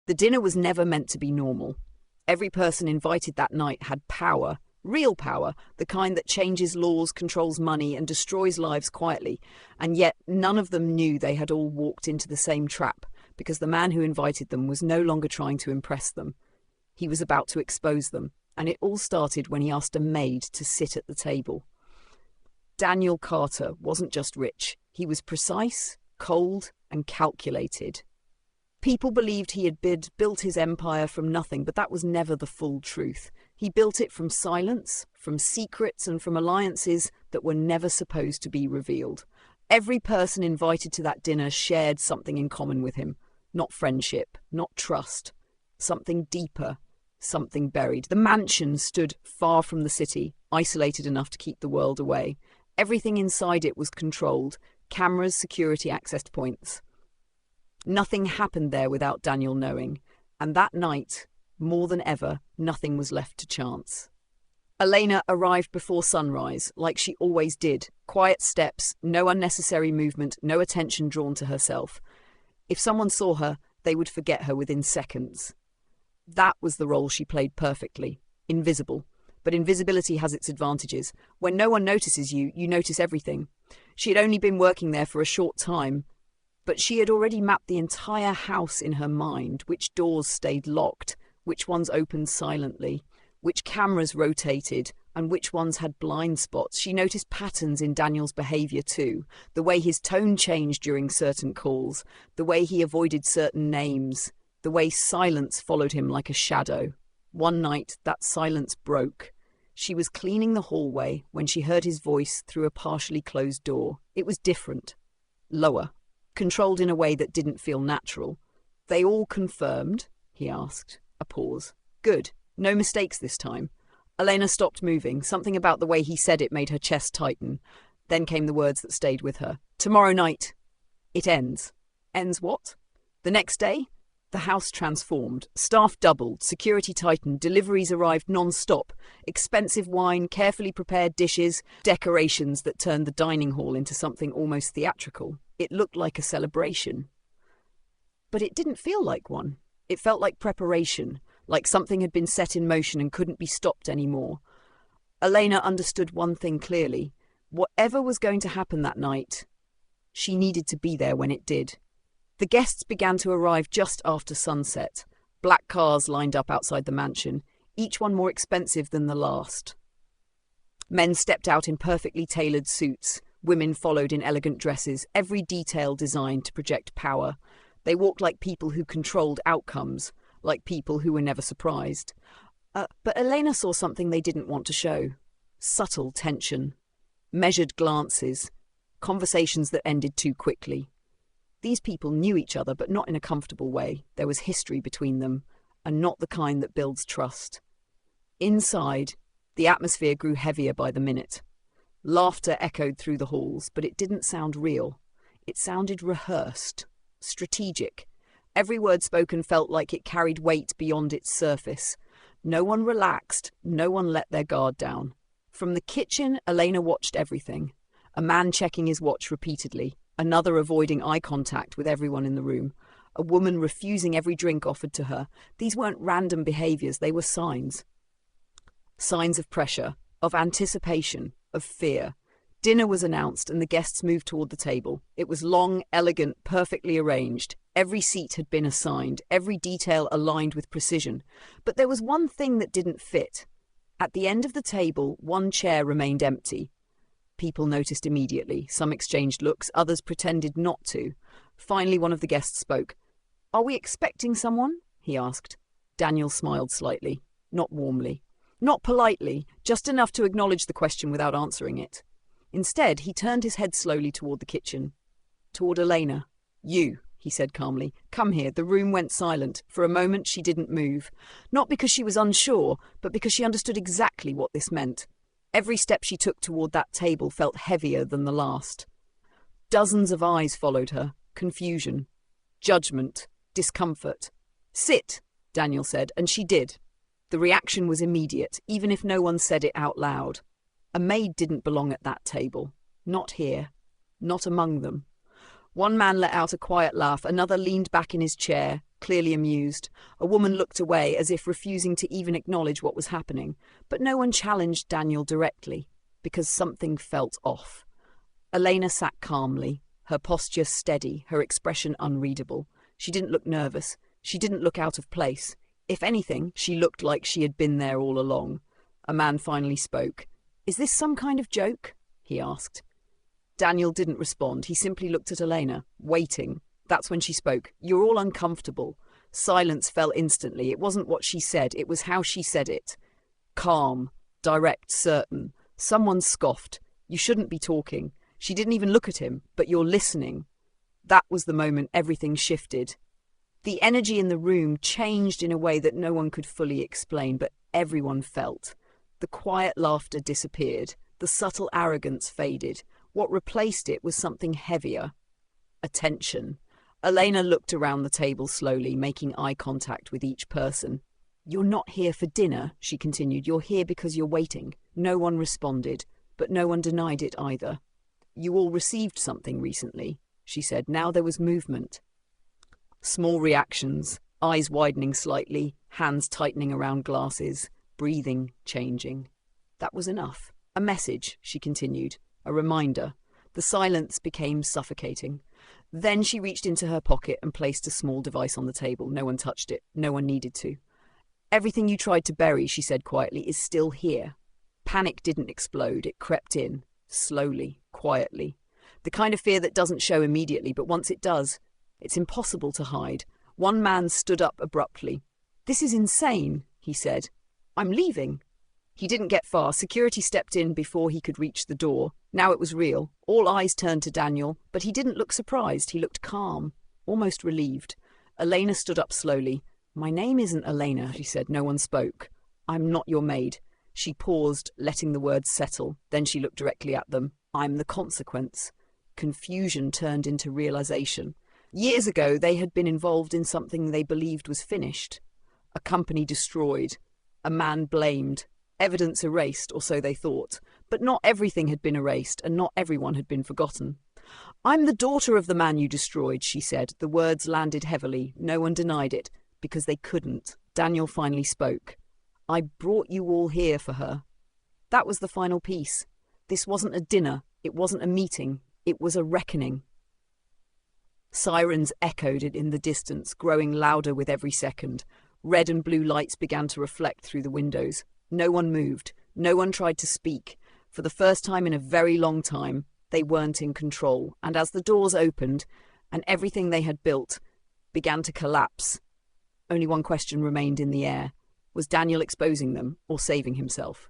The dinner was never meant to be normal. Every person invited that night had power, real power, the kind that changes laws, controls money, and destroys lives quietly. And yet none of them knew they had all walked into the same trap, because the man who invited them was no longer trying to impress them. He was about to expose them, and it all started when he asked a maid to sit at the table. Daniel Carter wasn't just rich. He was precise, cold, and calculated. People believed he had built his empire from nothing, but that was never the full truth. He built it from silence, from secrets, and from alliances that were never supposed to be revealed. Every person invited to that dinner shared something in common with him. Not friendship, not trust. Something deeper, something buried. The mansion stood far from the city, isolated enough to keep the world away. Everything inside it was controlled. Cameras, security, accessed points. Nothing happened there without Daniel knowing, and that night, more than ever, nothing was left to chance. Elena arrived before sunrise, like she always did. Quiet steps, no unnecessary movement, no attention drawn to herself. If someone saw her, they would forget her within seconds. That was the role she played perfectly. Invisible. But invisibility has its advantages. When no one notices you, you notice everything. She had only been working there for a short time, but she had already mapped the entire house in her mind, which doors stayed locked, which ones opened silently, which cameras rotated, and which ones had blind spots. She noticed patterns in Daniel's behavior too, the way his tone changed during certain calls, the way he avoided certain names, the way silence followed him like a shadow. One night, that silence broke. She was cleaning the hallway when she heard his voice through a partially closed door. It was different. Lower. Controlled in a way that didn't feel natural. "They all confirmed?" he asked. A pause. "Good. No mistakes this time." Elena stopped moving. Something about the way he said it made her chest tighten. Then came the words that stayed with her. "Tomorrow night. It ends." Ends what? The next day? The house transformed. Staff doubled, security tightened, deliveries arrived non-stop. Expensive wine, carefully prepared dishes, decorations that turned the dining hall into something almost theatrical. It looked like a celebration. But it didn't feel like one. It felt like preparation, like something had been set in motion and couldn't be stopped anymore. Elena understood one thing clearly. Whatever was going to happen that night, she needed to be there when it did. The guests began to arrive just after sunset. Black cars lined up outside the mansion, each one more expensive than the last. Men stepped out in perfectly tailored suits. Women followed in elegant dresses, every detail designed to project power. They walked like people who controlled outcomes, like people who were never surprised. But Elena saw something they didn't want to show. Subtle tension. Measured glances. Conversations that ended too quickly. These people knew each other, but not in a comfortable way. There was history between them, and not the kind that builds trust. Inside, the atmosphere grew heavier by the minute. Laughter echoed through the halls, but it didn't sound real. It sounded rehearsed, strategic. Every word spoken felt like it carried weight beyond its surface. No one relaxed, no one let their guard down. From the kitchen, Elena watched everything. A man checking his watch repeatedly. Another avoiding eye contact with everyone in the room. A woman refusing every drink offered to her. These weren't random behaviors, they were signs. Signs of pressure, of anticipation, of fear. Dinner was announced and the guests moved toward the table. It was long, elegant, perfectly arranged. Every seat had been assigned, every detail aligned with precision. But there was one thing that didn't fit. At the end of the table, one chair remained empty. People noticed immediately. Some exchanged looks, others pretended not to. Finally, one of the guests spoke. "Are we expecting someone?" he asked. Daniel smiled slightly, not warmly, not politely, just enough to acknowledge the question without answering it. Instead, he turned his head slowly toward the kitchen, toward Elena. "You," he said calmly. "Come here." The room went silent. For a moment, she didn't move. Not because she was unsure, but because she understood exactly what this meant. Every step she took toward that table felt heavier than the last. Dozens of eyes followed her. Confusion. Judgment. Discomfort. "Sit," Daniel said, and she did. The reaction was immediate, even if no one said it out loud. A maid didn't belong at that table. Not here. Not among them. One man let out a quiet laugh, another leaned back in his chair. clearly amused. A woman looked away as if refusing to even acknowledge what was happening, but no one challenged Daniel directly, because something felt off. Elena sat calmly, her posture steady, her expression unreadable. She didn't look nervous. She didn't look out of place. If anything, she looked like she had been there all along. A man finally spoke. "Is this some kind of joke?" he asked. Daniel didn't respond. He simply looked at Elena, waiting. That's when she spoke. "You're all uncomfortable." Silence fell instantly. It wasn't what she said, it was how she said it. Calm, direct, certain. Someone scoffed. "You shouldn't be talking." She didn't even look at him. "But you're listening." That was the moment everything shifted. The energy in the room changed in a way that no one could fully explain, but everyone felt. The quiet laughter disappeared. The subtle arrogance faded. What replaced it was something heavier. Attention. Elena looked around the table slowly, making eye contact with each person. "You're not here for dinner," she continued. "You're here because you're waiting." No one responded, but no one denied it either. "You all received something recently," she said. Now there was movement. Small reactions, eyes widening slightly, hands tightening around glasses, breathing changing. That was enough. "A message," she continued. "A reminder." The silence became suffocating. Then she reached into her pocket and placed a small device on the table. No one touched it. No one needed to. "Everything you tried to bury," she said quietly, "is still here." Panic didn't explode. It crept in, slowly, quietly. The kind of fear that doesn't show immediately, but once it does, it's impossible to hide. One man stood up abruptly. "This is insane," he said. "I'm leaving." He didn't get far. Security stepped in before he could reach the door. Now it was real. All eyes turned to Daniel, but he didn't look surprised. He looked calm, almost relieved. Elena stood up slowly. "My name isn't Elena," she said. No one spoke. "I'm not your maid." She paused, letting the words settle. Then she looked directly at them. "I'm the consequence." Confusion turned into realization. Years ago, they had been involved in something they believed was finished. A company destroyed. A man blamed. Evidence erased, or so they thought. But not everything had been erased, and not everyone had been forgotten. "I'm the daughter of the man you destroyed," she said. The words landed heavily. No one denied it, because they couldn't. Daniel finally spoke. "I brought you all here for her." That was the final piece. This wasn't a dinner. It wasn't a meeting. It was a reckoning. Sirens echoed it in the distance, growing louder with every second. Red and blue lights began to reflect through the windows. No one moved. No one tried to speak. For the first time in a very long time, they weren't in control. And as the doors opened, and everything they had built began to collapse, only one question remained in the air. Was Daniel exposing them or saving himself?